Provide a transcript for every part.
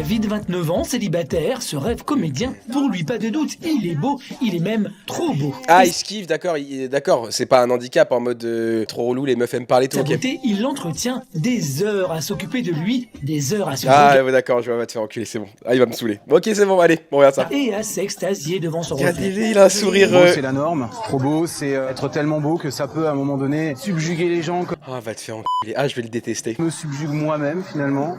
David, 29 ans, célibataire, se rêve comédien. Pour lui, pas de doute, il est beau, il est même trop beau. Ah, il skiffe, d'accord, d'accord, c'est pas un handicap en mode trop relou, les meufs aiment parler, tout, Sa ok. beauté, il l'entretient des heures à s'occuper de lui, des heures à se Ah, ouais, d'accord, je vais te faire enculer, c'est bon. Ah, il va me saouler. Bon, ok, c'est bon, allez, on regarde ça. et à s'extasier devant son reflet. Regardez, il a un sourire... Beau, c'est la norme. Trop beau, c'est être tellement beau que ça peut, à un moment donné, subjuguer les gens comme Ah, va te faire enculer. Ah, je vais le détester. je me subjugue moi-même, finalement.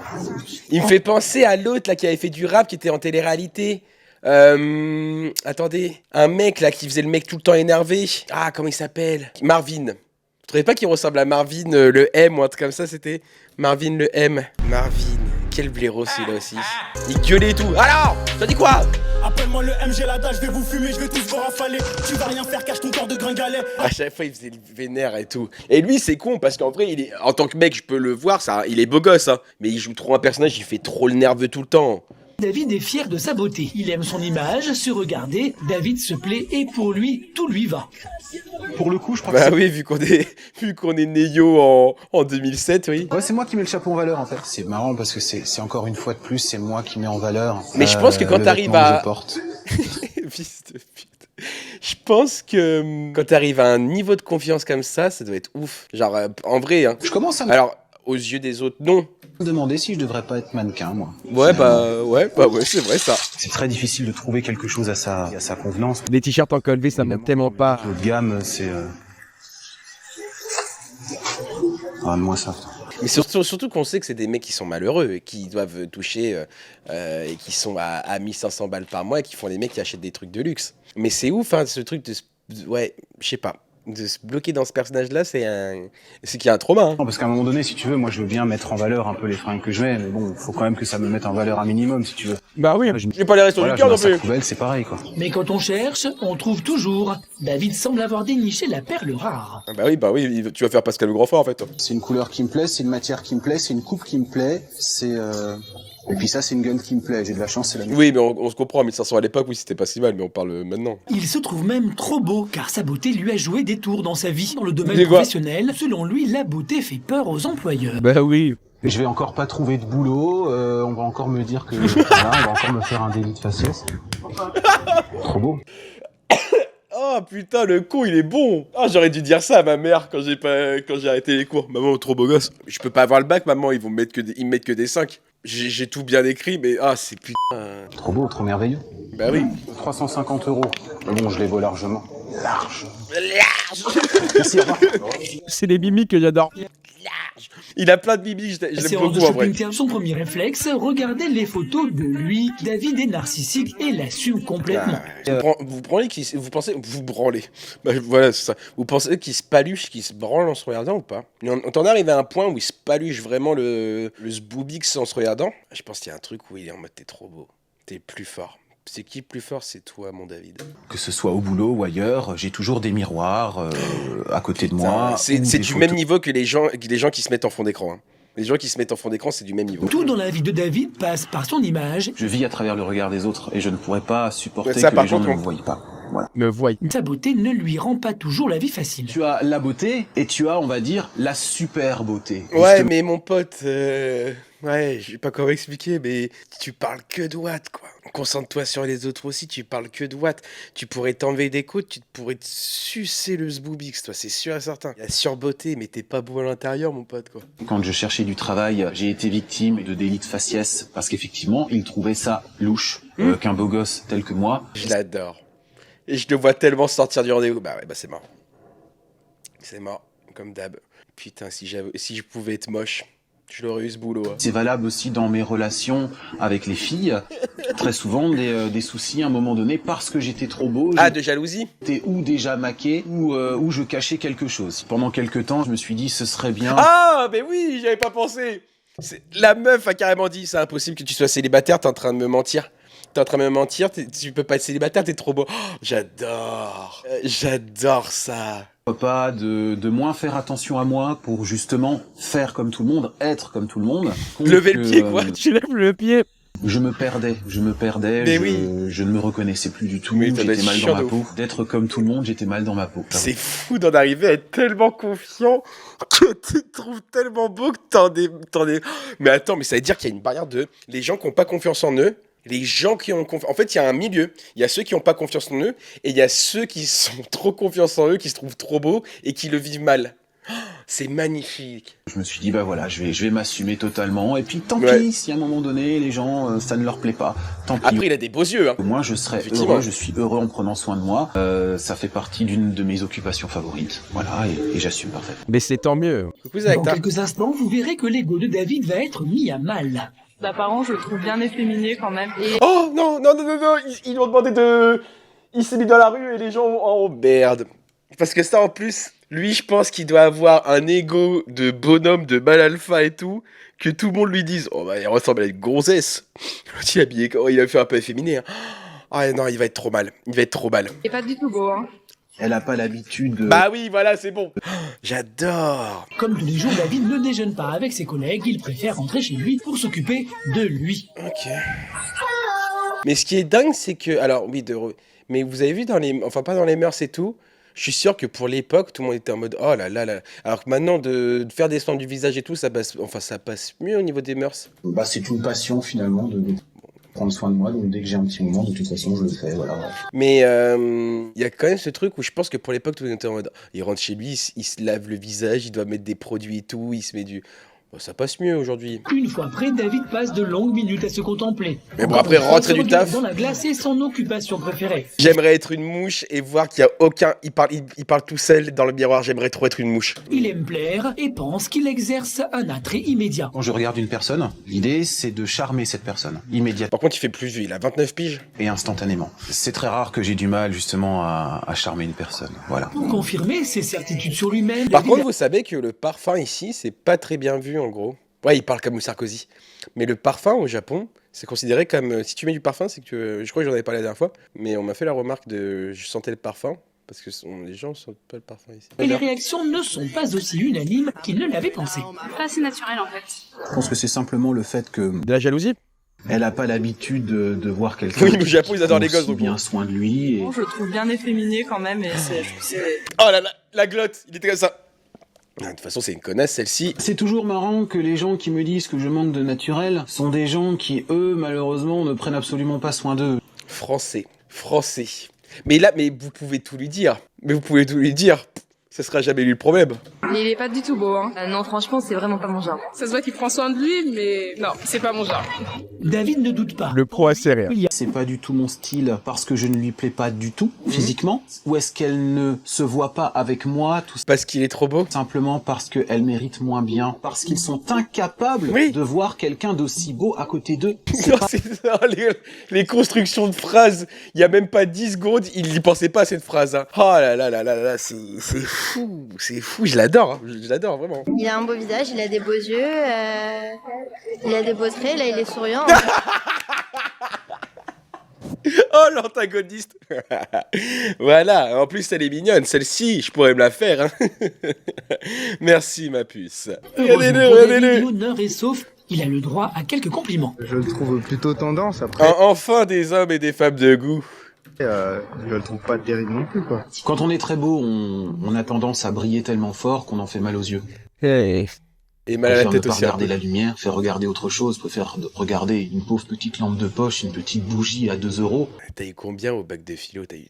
Il me fait penser à l'autre, là, qui avait fait du rap, qui était en télé-réalité. Attendez, un mec là qui faisait le mec tout le temps énervé. Ah, comment il s'appelle? Marvin. Vous trouvez pas qu'il ressemble à Marvin le M ou un truc comme ça? C'était Marvin le M. Marvin, quel blaireau celui-là aussi. Il gueulait et tout. Alors, t'as dit quoi? Appelle-moi le MG Lada, je vais vous fumer, je vais tous vous rafaler. Tu vas rien faire, cache ton corps de gringalet. À chaque fois, il faisait le vénère et tout. Et lui, c'est con parce qu'en vrai, en tant que mec, je peux le voir, ça, il est beau gosse, hein. Mais il joue trop un personnage, il fait trop le nerveux tout le temps. David est fier de sa beauté. Il aime son image, se regarder. David se plaît et pour lui, tout lui va. Pour le coup, je crois que Bah oui, vu qu'on est Neyo en 2007, oui. ouais, c'est moi qui mets le chapeau en valeur, en fait. C'est marrant parce que c'est encore une fois de plus, c'est moi qui mets en valeur. Mais je pense que quand le t'arrives vêtement que à... je porte. Fils de pute. Je pense que quand t'arrives à un niveau de confiance comme ça doit être ouf. Genre, en vrai, hein. Je commence à me Alors, aux yeux des autres, non. demander si je devrais pas être mannequin, moi. Ouais, Finalement. ouais, c'est vrai ça. C'est très difficile de trouver quelque chose à sa convenance. Les t-shirts en col V, ça m'aime tellement pas. Haut de gamme, c'est... moi ça. Mais surtout qu'on sait que c'est des mecs qui sont malheureux et qui doivent toucher et qui sont à 1500 balles par mois et qui font des mecs qui achètent des trucs de luxe. Mais c'est ouf, hein, ce truc de... Ouais, je sais pas. De se bloquer dans ce personnage-là, c'est qu'il y a un trauma. Hein. Non, parce qu'à un moment donné, si tu veux, moi je veux bien mettre en valeur un peu les fringues que je mets, mais bon, faut quand même que ça me mette en valeur un minimum, si tu veux. Bah oui. J'ai pas les restos Voilà, du je cœur mets non un sac plus. poubelle, c'est pareil, quoi. Mais quand on cherche, on trouve toujours. David semble avoir déniché la perle rare. Ah bah oui, tu vas faire Pascal le Grand Fort en fait. Toi. C'est une couleur qui me plaît, c'est une matière qui me plaît, c'est une coupe qui me plaît, c'est... Et puis ça, c'est une gun qui me plaît, j'ai de la chance, c'est la mienne. Oui, mais on se comprend, 1500 à l'époque, oui, c'était pas si mal, mais on parle maintenant. Il se trouve même trop beau, car sa beauté lui a joué des tours dans sa vie. Dans le domaine Des quoi professionnel, selon lui, la beauté fait peur aux employeurs. Bah oui. Et je vais encore pas trouver de boulot, on va encore me dire que... voilà, on va encore me faire un délit de faciès. Trop beau. Oh putain, le con, il est bon. Ah, j'aurais dû dire ça à ma mère quand j'ai arrêté les cours. Maman, trop beau gosse. Je peux pas avoir le bac, maman, ils me mettent que des 5. J'ai tout bien écrit, mais c'est putain. Trop beau, trop merveilleux. Bah oui. 350 €. Mais bon, je les vaux largement. Large. C'est les mimiques que j'adore. Il a plein de bibi, je l'aime Séance de beaucoup en vrai. shopping terme, son premier réflexe, regarder les photos de lui. David est narcissique et l'assume complètement. Vous branlez. Bah, voilà, c'est ça. Vous pensez qu'il se paluche, qu'il se branle en se regardant ou pas? T'en es arrivé à un point où il se paluche vraiment le zboubix en se regardant? Je pense qu'il y a un truc où il est en mode t'es trop beau, t'es plus fort. C'est qui plus fort? C'est toi, mon David. Que ce soit au boulot ou ailleurs, j'ai toujours des miroirs à côté de moi. C'est ou du des photos. même niveau que les gens qui se mettent en fond d'écran. Hein. Les gens qui se mettent en fond d'écran, c'est du même niveau. Tout dans la vie de David passe par son image. Je vis à travers le regard des autres et je ne pourrais pas supporter Ça, que par les gens contre, ne me voient pas. Voilà. Me voyez. Sa beauté ne lui rend pas toujours la vie facile. Tu as la beauté et tu as, on va dire, la super beauté. Ouais, Justement. mais mon pote, ouais, je sais pas comment expliquer, mais tu parles que de watts, quoi. Concentre-toi sur les autres aussi, tu parles que de watts. Tu pourrais t'enlever des côtes, tu pourrais te sucer le zboubix, toi, c'est sûr et certain. La surbeauté, mais t'es pas beau à l'intérieur, mon pote, quoi. Quand je cherchais du travail, j'ai été victime de délits de faciès parce qu'effectivement, ils trouvaient ça louche qu'un beau gosse tel que moi. Je l'adore. Et je le vois tellement sortir du rendez-vous. Bah ouais, bah c'est mort. C'est mort, comme d'hab. Putain, si je pouvais être moche, je l'aurais eu ce boulot. Hein. C'est valable aussi dans mes relations avec les filles. Très souvent, des soucis à un moment donné parce que j'étais trop beau. Ah, de jalousie? J'étais ou déjà maqué ou je cachais quelque chose. Pendant quelques temps, je me suis dit ce serait bien. Ah, mais oui, j'avais pas pensé. La meuf a carrément dit, c'est impossible que tu sois célibataire, t'es en train de me mentir. T'es en train de me mentir, tu peux pas être célibataire, t'es trop beau. Oh, j'adore. J'adore ça. Pas de moins faire attention à moi pour justement faire comme tout le monde, être comme tout le monde. Lever le pied, quoi. Tu lèves le pied. Je me perdais, Mais je ne me reconnaissais plus du tout, Mais ça doit j'étais être mal chiant dans ma de peau. D'être comme tout le monde, j'étais mal dans ma peau. C'est fou d'en arriver à être tellement confiant que tu te trouves tellement beau que t'en es... Mais attends, mais ça veut dire qu'il y a une barrière de... Les gens qui n'ont pas confiance en eux, les gens qui ont confiance... En fait, il y a un milieu. Il y a ceux qui n'ont pas confiance en eux, et il y a ceux qui sont trop confiance en eux, qui se trouvent trop beaux, et qui le vivent mal. C'est magnifique. Je me suis dit, bah voilà, je vais m'assumer totalement, et puis tant Ouais. pis, si à un moment donné, les gens, ça ne leur plaît pas, tant pis. Après, il a des beaux yeux, hein. Moi, je serais Effectivement. heureux, je suis heureux en prenant soin de moi. Ça fait partie d'une de mes occupations favorites. Voilà, et j'assume parfaitement. Mais c'est tant mieux. Coucou, Dans Zakta. quelques instants, vous verrez que l'ego de David va être mis à mal. D'apparence, je le trouve bien efféminé quand même. Et Oh, non, ils lui ont demandé de... Il s'est mis dans la rue et les gens ont... Oh, merde. Parce que ça, en plus, lui, je pense qu'il doit avoir un ego de bonhomme, de mal alpha et tout, que tout le monde lui dise, oh, bah, il ressemble à une gonzesse. Il est habillé, il a fait un peu efféminé, hein. Ah, non, il va être trop mal. Il va être trop mal. il est pas du tout beau, hein. Elle a pas l'habitude de... Bah oui, voilà, c'est bon. J'adore. Comme tous les jours, David ne déjeune pas avec ses collègues, il préfère rentrer chez lui pour s'occuper de lui. Ok. Mais ce qui est dingue, c'est que... Alors, oui, mais vous avez vu dans les... Enfin, pas dans les mœurs et tout. Je suis sûr que pour l'époque, tout le monde était en mode oh là là là. Alors que maintenant, de faire des soins du visage et tout, ça passe mieux au niveau des mœurs. Bah, c'est une passion finalement de prendre soin de moi, donc dès que j'ai un petit moment, de toute façon, je le fais, voilà. Mais il y a quand même ce truc où je pense que pour l'époque, tout le monde était en mode il rentre chez lui, il se lave le visage, il doit mettre des produits et tout, il se met du. Bon, ça passe mieux aujourd'hui. Une fois prêt, David passe de longues minutes à se contempler. Mais bon, après, rentrer du taf. Dans la glace est son occupation préférée. J'aimerais être une mouche et voir qu'il y a aucun. Il parle tout seul dans le miroir, j'aimerais trop être une mouche. Il aime plaire et pense qu'il exerce un attrait immédiat. Quand je regarde une personne, l'idée, c'est de charmer cette personne, immédiatement Par contre, il fait plus vieux, il a 29 piges. et instantanément. C'est très rare que j'ai du mal, justement, à charmer une personne. Voilà. Pour confirmer ses certitudes sur lui-même, Par David contre, vous savez que le parfum ici, c'est pas très bien vu en gros. Ouais, il parle comme Sarkozy. Mais le parfum au Japon, c'est considéré comme. Si tu mets du parfum, c'est que. Je crois que j'en avais parlé la dernière fois. Mais on m'a fait la remarque de. Je sentais le parfum. Parce que les gens ne sentent pas le parfum ici. et les réactions ne sont pas aussi unanimes qu'il ne l'avait pensé. Pas assez naturel, en fait. Je pense que c'est simplement le fait que De la jalousie? elle a pas l'habitude de voir quelqu'un Oui, mais au Japon, ils adorent les prend gosses, aussi donc. bien soin de lui. Et... Bon, je le trouve bien efféminé quand même, et je trouve que c'est... Oh là là, la glotte, il était comme ça. Ah, de toute façon, c'est une connasse celle-ci. C'est toujours marrant que les gens qui me disent que je manque de naturel sont des gens qui, eux, malheureusement, ne prennent absolument pas soin d'eux. Français. Mais là, vous pouvez tout lui dire. Ça sera jamais lui le problème. Il est pas du tout beau, hein. Non, franchement, c'est vraiment pas mon genre. Ça se voit qu'il prend soin de lui, mais non, c'est pas mon genre. David ne doute pas. Le pro a ses rires. Il y a C'est pas du tout mon style parce que je ne lui plais pas du tout, physiquement. Ou est-ce qu'elle ne se voit pas avec moi tout Parce qu'il est trop beau. simplement parce qu'elle mérite moins bien, parce qu'ils sont incapables Oui. de voir quelqu'un d'aussi beau à côté d'eux. Non, c'est ça, les constructions de phrases. Il y a même pas 10 secondes, il n'y pensait pas à cette phrase. Hein. Oh là là là là là, c'est fou, je l'adore, hein. Je l'adore vraiment. Il a un beau visage, il a des beaux yeux, il a des beaux traits, là il est souriant. Oh, l'antagoniste. Voilà, en plus elle est mignonne, celle-ci, je pourrais me la faire. Hein. Merci ma puce. heureusement pour David, l'honneur est sauf. Il a le droit à quelques compliments. Je le trouve plutôt tendance, après, Enfin des hommes et des femmes de goût. je le trouve pas terrible non plus, quoi. Quand on est très beau, on a tendance à briller tellement fort qu'on en fait mal aux yeux. Hey. Et mal à la Préfère tête ne pas aussi. Hein. regarder la lumière, faire regarder autre chose, préfère regarder une pauvre petite lampe de poche, une petite bougie à 2 €. T'as eu combien au bac de philo? T'as eu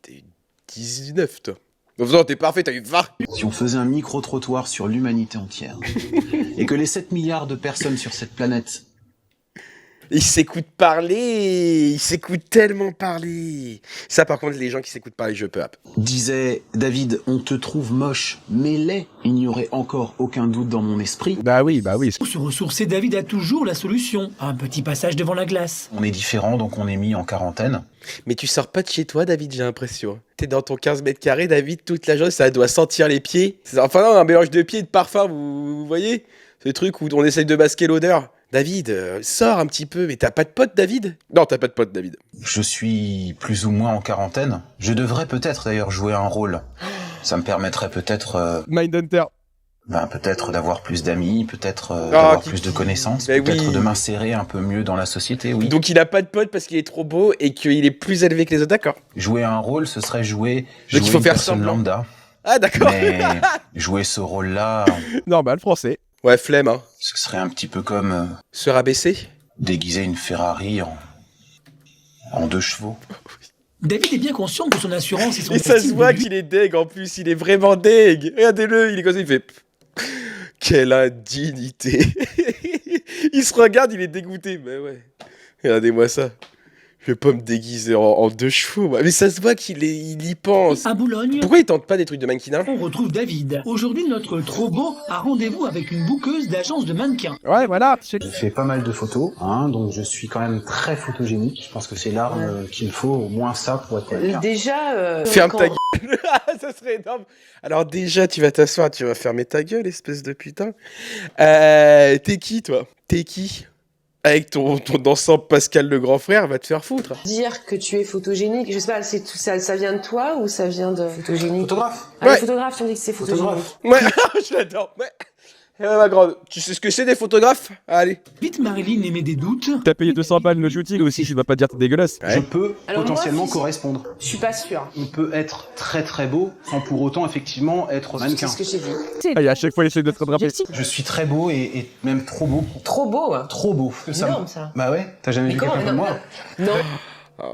19 toi. Non, t'es parfait, t'as eu 20. Si on faisait un micro-trottoir sur l'humanité entière, et que les 7 milliards de personnes sur cette planète Ils s'écoutent parler, ils s'écoutent tellement parler. Ça par contre, les gens qui s'écoutent parler, je peux. disaient « David, on te trouve moche, mais laid », il n'y aurait encore aucun doute dans mon esprit. Bah oui. Pour se ressourcer, David a toujours la solution. Un petit passage devant la glace. On est différents, donc on est mis en quarantaine. Mais tu sors pas de chez toi, David, j'ai l'impression. T'es dans ton 15 mètres carrés, David, toute la journée, ça doit sentir les pieds. Enfin non, un mélange de pieds et de parfum, vous voyez? Ce truc où on essaye de masquer l'odeur. David, sors un petit peu, mais t'as pas de pote, David? Non, t'as pas de pote, David. Je suis plus ou moins en quarantaine. Je devrais peut-être d'ailleurs jouer un rôle. Ça me permettrait peut-être... Mindhunter. peut-être d'avoir plus d'amis, peut-être d'avoir plus de connaissances, Mais peut-être oui. de m'insérer un peu mieux dans la société, oui. Donc il a pas de pote parce qu'il est trop beau et qu'il est plus élevé que les autres, d'accord. Jouer un rôle, ce serait jouer Donc il faut une faire personne semblant. lambda. Ah d'accord. Mais jouer ce rôle-là, Normal, français. Ouais, flemme, hein. ce serait un petit peu comme Se rabaisser. déguiser une Ferrari en 2 chevaux. David est bien conscient que son assurance et son Et ça se estime voit de lui qu'il est deg en plus, il est vraiment deg. Regardez-le, il est comme ça, il fait... Quelle indignité. Il se regarde, il est dégoûté. Mais ouais, regardez-moi ça. Je vais pas me déguiser en 2 chevaux. Moi. Mais ça se voit qu'il y pense. À Boulogne, Pourquoi il tente pas des trucs de mannequinat? on retrouve David. Aujourd'hui, notre trop beau a rendez-vous avec une bouqueuse d'agence de mannequins. Ouais, voilà. Je fais pas mal de photos, hein, donc je suis quand même très photogénique. Je pense que c'est l'arme qu'il me faut, au moins ça pour être quelqu'un. Déjà, Ferme ta gueule. Ça serait énorme. Alors déjà, tu vas t'asseoir, tu vas fermer ta gueule, espèce de putain. T'es qui, toi? T'es qui? Avec ton ensemble Pascal le grand frère, va te faire foutre. dire que tu es photogénique, je sais pas, ça vient de toi ou ça vient de photogénique? Photographe. Ah, Ouais. les photographes, tu me dis que c'est photogénique. Photographe. Ouais, je l'adore. Ouais. Ma grande, tu sais ce que c'est des photographes? Allez. Vite, Marilyn émet des doutes. T'as payé 200 balles le shooting aussi, je vais pas dire que t'es dégueulasse. Ouais. Je peux Alors potentiellement moi, si- correspondre. Je suis pas sûre. On peut être très très beau sans pour autant effectivement être C'est mannequin. ce que j'ai dit. Ah, et à chaque fois, il essaie de te rattraper. Je suis très beau et même trop beau. Trop beau, hein. Trop beau. Énorme, ça. Bah ouais, t'as jamais Mais vu comment? quelqu'un comme Non, moi. non.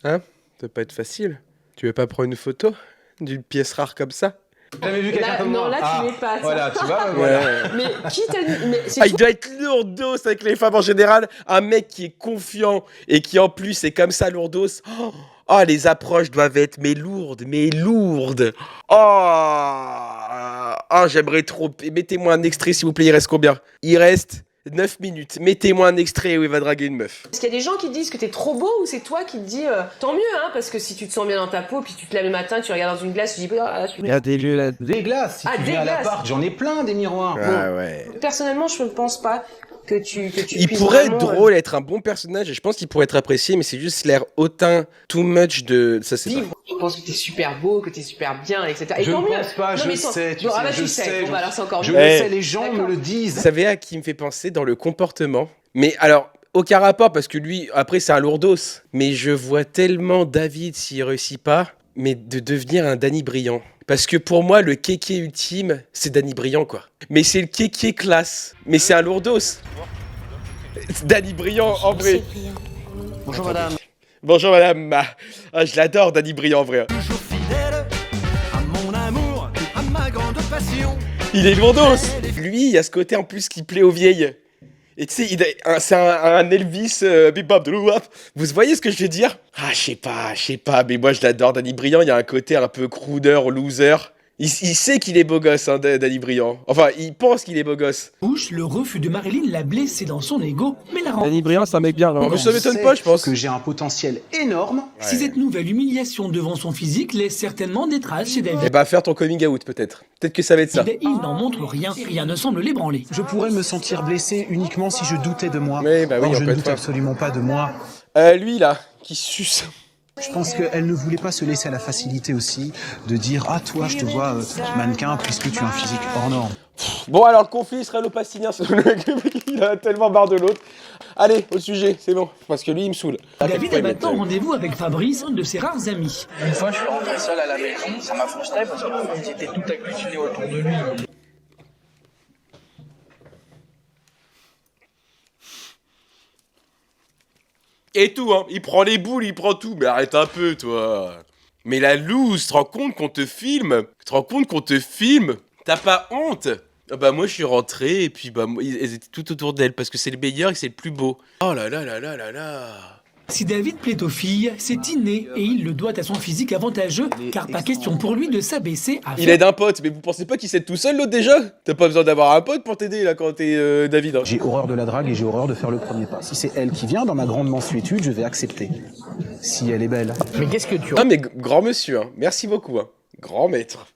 Hein? Ça peut pas être facile. Tu veux pas prendre une photo d'une pièce rare comme ça? T'as jamais vu quelqu'un Là, comme non, moi. là, tu Ah, l'es pas, ça. Voilà, tu vois, voilà. Mais qui t'a dit? Mais c'est Ah, il doit être lourdos avec les femmes en général. Un mec qui est confiant et qui en plus est comme ça lourdos. Oh, les approches doivent être mais lourdes. Oh, j'aimerais trop. Mettez-moi un extrait s'il vous plaît, il reste combien? Il reste 9 minutes. Mettez-moi un extrait où il va draguer une meuf. Est-ce qu'il y a des gens qui disent que t'es trop beau ou c'est toi qui te dis tant mieux, hein, parce que si tu te sens bien dans ta peau, puis tu te lèves le matin, tu regardes dans une glace, tu dis ah, je suis... Il y a des lieux là. Des glaces, si Ah, tu des viens à glaces. l'appart, j'en ai plein des miroirs. Ah ouais. Personnellement, je ne pense pas que tu Il puisses pourrait vraiment, être drôle, être un bon personnage, et je pense qu'il pourrait être apprécié, mais c'est juste l'air hautain, too much de... Ça, c'est pas... vivre. Je pense que t'es super beau, que t'es super bien, etc. Et Je tant ne mieux. pense pas, Non, je mais sais, tu bon, sais, ah bah, je tu sais. Bon, bah, alors c'est encore Je mieux. le Eh. sais, les gens me D'accord. le Vous disent. savez à qui me fait penser dans le comportement? Mais alors, aucun rapport, parce que lui, après, c'est un lourdos. Mais je vois tellement David, s'il réussit pas, mais de devenir un Danny Briand. Parce que pour moi, le kéké ultime, c'est Danny Briand, quoi. Mais c'est le kéké classe. Mais c'est un lourdos. Danny Briand, en vrai. Bonjour madame. Bonjour, madame. Ah, je l'adore, Danny Briand, en vrai. Toujours fidèle à mon amour, à ma grande passion. Il est lourdos. Lui, il y a ce côté en plus qui plaît aux vieilles. Et tu sais, c'est un Elvis bebop de l'ouap. Vous voyez ce que je veux dire? Ah, je sais pas, mais moi je l'adore, Danny Briand. Il y a un côté un peu crooner, loser. Il sait qu'il est beau gosse, hein, Danny Briand. Enfin, il pense qu'il est beau gosse. Bouche, le refus de Marilyn l'a blessé dans son ego, mais la rend. Danny Briand, c'est un mec bien. Oh, Hein. mais ça m'étonne pas, je pense. Que j'ai un potentiel énorme. Si cette nouvelle humiliation devant son physique laisse certainement des traces chez Eh David. bah, faire ton coming out, peut-être. Peut-être que ça va être ça. Mais il n'en montre rien, et rien ne semble l'ébranler. Je pourrais me sentir blessé uniquement si je doutais de moi. Oui, bah oui, Or, je encore ne une doute fois. absolument pas de moi. Lui, là, qui suce. Je pense qu'elle ne voulait pas se laisser à la facilité aussi de dire ah toi je te vois mannequin puisque tu as un physique hors norme. Bon, alors, le conflit israélo-palestinien, il a tellement marre de l'autre. Allez, au sujet, c'est bon. Parce que lui, il me saoule. David a maintenant rendez-vous avec Fabrice, un de ses rares amis. Une fois, je suis rentré seul à la maison, ça m'a frustré parce qu'ils étaient tout agglutinés autour de lui. Et tout, hein. Il prend les boules, il prend tout. Mais arrête un peu, toi. Mais la loose, tu te rends compte qu'on te filme? Tu te rends compte qu'on te filme? T'as pas honte? Ah bah moi je suis rentré et puis bah elles étaient tout autour d'elle parce que c'est le meilleur et c'est le plus beau. Oh là là là là là là. Si David plaît aux filles, c'est inné et il le doit à son physique avantageux, car pas question pour lui de s'abaisser à Il aide un pote, mais vous pensez pas qu'il s'aide tout seul l'autre déjà? T'as pas besoin d'avoir un pote pour t'aider là quand t'es David. Hein. J'ai horreur de la drague et j'ai horreur de faire le premier pas. Si c'est elle qui vient dans ma grande mansuétude, je vais accepter. Si elle est belle. Mais qu'est-ce que tu... Ah mais grand monsieur, hein. Merci beaucoup, hein. Grand maître.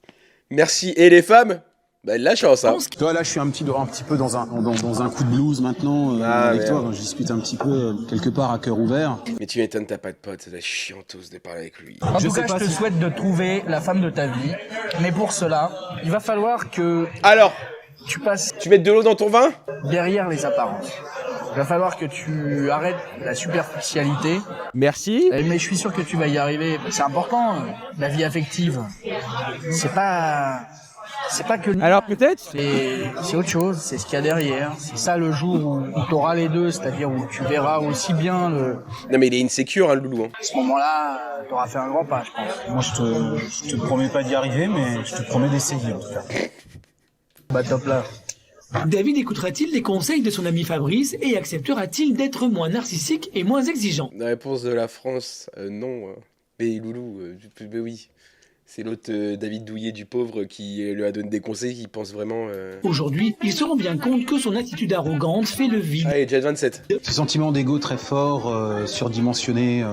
Merci. Et les femmes? Bah, la chance, hein. Toi, là, je suis un petit peu dans un coup de blues maintenant avec toi. Quand je discute un petit peu quelque part à cœur ouvert. Mais tu m'étonnes, t'as pas de pote, ça doit être chiantos de parler avec lui. En tout cas, je te souhaite de trouver la femme de ta vie. Mais pour cela, il va falloir que Alors, tu passes tu mets de l'eau dans ton vin? derrière les apparences. Il va falloir que tu arrêtes la superficialité. Merci. Mais je suis sûr que tu vas y arriver. C'est important, la vie affective. C'est pas que... Alors peut-être C'est autre chose, c'est ce qu'il y a derrière. C'est ça le jour où tu auras les deux, c'est-à-dire où tu verras aussi bien le... Non mais il est insécure, hein, le loulou. Hein. À ce moment-là, tu auras fait un grand pas, je pense. Moi, je te promets pas d'y arriver, mais je te promets d'essayer, en tout cas. Bah top là. David écoutera-t-il les conseils de son ami Fabrice et acceptera-t-il d'être moins narcissique et moins exigeant? La réponse de la France, non. Mais loulou, mais oui. C'est l'autre David Douillet du pauvre qui lui a donné des conseils qui pense vraiment... Aujourd'hui, il se rend bien compte que son attitude arrogante fait le vide. Allez, Jet 27. Ce sentiment d'ego très fort, surdimensionné,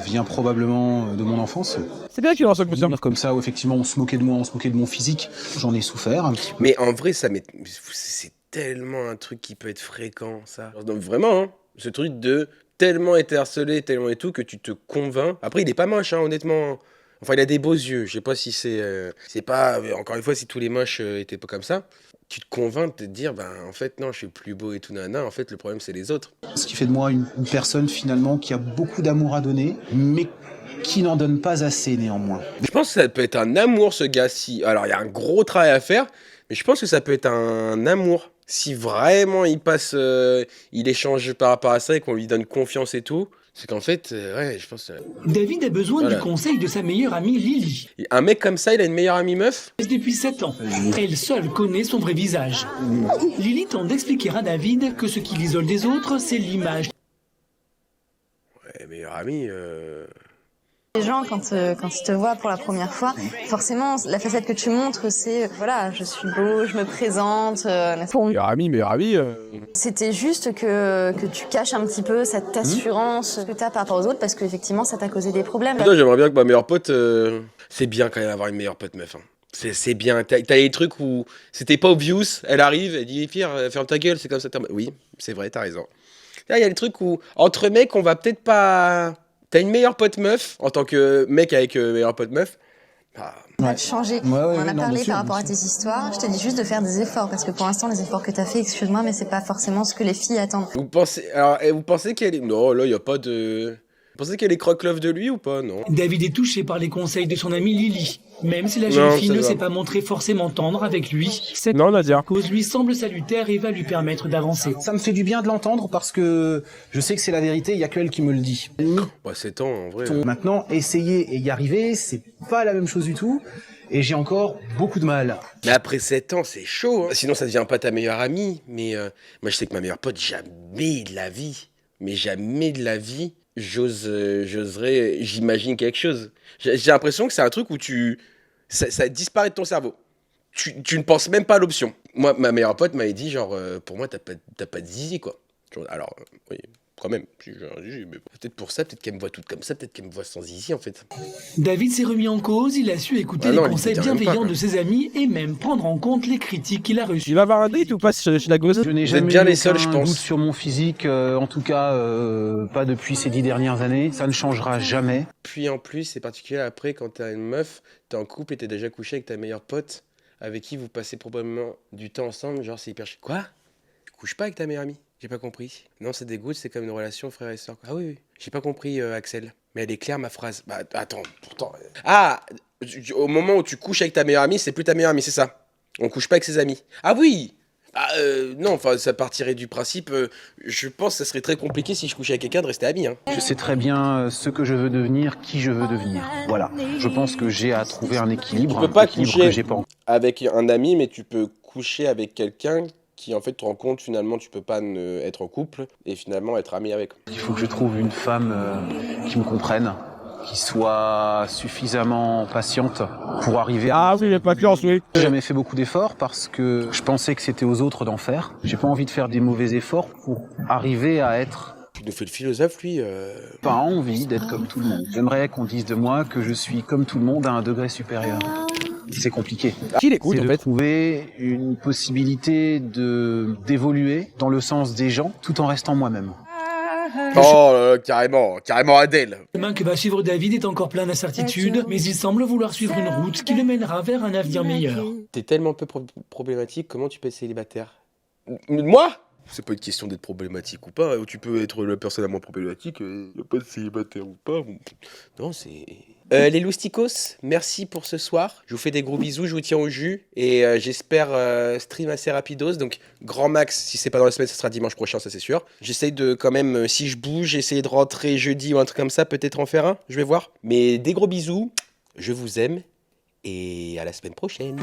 vient probablement de mon enfance. C'est bien qu'il en soit conscient. Comme ça, où effectivement, on se moquait de moi, on se moquait de mon physique. J'en ai souffert un petit peu. Mais en vrai, c'est tellement un truc qui peut être fréquent, ça. Donc, vraiment, hein, ce truc de tellement être harcelé, tellement et tout, que tu te convaincs. Après, il est pas moche, hein, honnêtement. Enfin, il a des beaux yeux. Je sais pas si c'est pas... Encore une fois, si tous les moches étaient pas comme ça, tu te convaincs de te dire, ben, en fait, non, je suis plus beau et tout, nana. En fait, le problème, c'est les autres. Ce qui fait de moi une personne, finalement, qui a beaucoup d'amour à donner, mais qui n'en donne pas assez, néanmoins. Je pense que ça peut être un amour, ce gars-ci. Alors, il y a un gros travail à faire, mais je pense que ça peut être un amour. Si vraiment il passe, il échange par rapport à ça et qu'on lui donne confiance et tout, c'est qu'en fait, ouais, je pense... David a besoin du conseil de sa meilleure amie Lily. Un mec comme ça, il a une meilleure amie meuf? Depuis 7 ans, elle seule connaît son vrai visage. Lily tente d'expliquer à David que ce qui l'isole des autres, c'est l'image. Ouais, meilleure amie... Les gens, quand ils te voient pour la première fois, forcément, la facette que tu montres, c'est, voilà, je suis beau, je me présente. Meilleur ami. C'était juste que tu caches un petit peu cette assurance que tu as par rapport aux autres, parce qu'effectivement, ça t'a causé des problèmes. Putain, j'aimerais bien que ma meilleure pote... C'est bien quand même d'avoir une meilleure pote meuf. Hein. C'est bien. T'as les trucs où c'était pas obvious, elle arrive, elle dit « Pierre, ferme ta gueule, c'est comme ça. » Oui, c'est vrai, t'as raison. Là, il y a le truc où, entre mecs, on va peut-être pas... T'as une meilleure pote meuf, en tant que mec avec meilleure pote meuf. Changer. On en a parlé par rapport à tes histoires. Je te dis juste de faire des efforts, parce que pour l'instant, les efforts que t'as fait, excuse-moi, mais c'est pas forcément ce que les filles attendent. Vous pensez qu'elle est... Non, là, il y a pas de... Vous pensez qu'elle est croque-love de lui ou pas? Non. David est touché par les conseils de son amie Lily. Même si la jeune fille ne s'est pas montrée forcément tendre avec lui, cette cause lui semble salutaire et va lui permettre d'avancer. Ça me fait du bien de l'entendre parce que je sais que c'est la vérité, il y a que elle qui me le dit. Bah, c'est temps, en vrai. Maintenant, essayer et y arriver, c'est pas la même chose du tout. Et j'ai encore beaucoup de mal. Mais après 7 ans, c'est chaud. Hein. Sinon, ça devient pas ta meilleure amie. Mais moi, je sais que ma meilleure pote, jamais de la vie, j'oserais, j'imagine quelque chose. J'ai l'impression que c'est un truc où ça disparaît de ton cerveau. Tu ne penses même pas à l'option. Moi, ma meilleure pote m'avait dit, genre, pour moi, t'as pas de zizi, quoi. Alors, oui, quand même, j'ai un zizi, mais peut-être pour ça, peut-être qu'elle me voit toute comme ça, peut-être qu'elle me voit sans zizi, en fait. David s'est remis en cause, il a su écouter les conseils bienveillants de ses amis et même prendre en compte les critiques qu'il a reçues. Il va avoir un date ou pas chez la gosse? Je n'ai jamais eu aucun doute sur mon physique, en tout cas pas depuis ces 10 dernières années. Ça ne changera jamais. Puis en plus, c'est particulier après quand t'as une meuf, t'es en couple et t'es déjà couché avec ta meilleure pote, avec qui vous passez probablement du temps ensemble, genre c'est hyper chiant. Quoi? Tu couches pas avec ta meilleure amie? J'ai pas compris. Non, ça dégoûte, c'est comme une relation frère et soeur. Ah oui, j'ai pas compris, Axel. Mais elle est claire, ma phrase. Bah, attends, pourtant... Ah, au moment où tu couches avec ta meilleure amie, c'est plus ta meilleure amie, c'est ça? On couche pas avec ses amis. Ah oui! Non, enfin, ça partirait du principe... je pense que ça serait très compliqué si je couchais avec quelqu'un de rester ami. Hein. Je sais très bien ce que je veux devenir, qui je veux devenir. Voilà. Je pense que j'ai à trouver un équilibre. Tu peux pas coucher avec un ami, mais tu peux coucher avec quelqu'un qui en fait te rend compte finalement tu peux pas être en couple et finalement être ami avec. Il faut que je trouve une femme qui me comprenne, qui soit suffisamment patiente pour arriver à... Ah oui, les patience, oui. J'ai jamais fait beaucoup d'efforts parce que je pensais que c'était aux autres d'en faire. J'ai pas envie de faire des mauvais efforts pour arriver à être... Tu nous fais le philosophe, lui. Pas envie d'être comme tout le monde. J'aimerais qu'on dise de moi que je suis comme tout le monde à un degré supérieur. c'est compliqué. Qui l'écoute C'est en de fait? trouver une possibilité d'évoluer dans le sens des gens tout en restant moi-même. Oh là là, carrément Adèle. Le chemin que va suivre David est encore plein d'incertitudes, mais il semble vouloir suivre une route qui le mènera vers un avenir meilleur. T'es tellement peu problématique, comment tu peux être célibataire? Moi? C'est pas une question d'être problématique ou pas, tu peux être la personne la moins problématique, pas de célibataire ou pas. Non, c'est... les lousticos, merci pour ce soir. Je vous fais des gros bisous, je vous tiens au jus. Et j'espère stream assez rapidos. Donc, grand max, si c'est pas dans la semaine, ce sera dimanche prochain, ça c'est sûr. J'essaye de quand même, si je bouge, essayer de rentrer jeudi ou un truc comme ça, peut-être en faire un, je vais voir. Mais des gros bisous, je vous aime. Et à la semaine prochaine.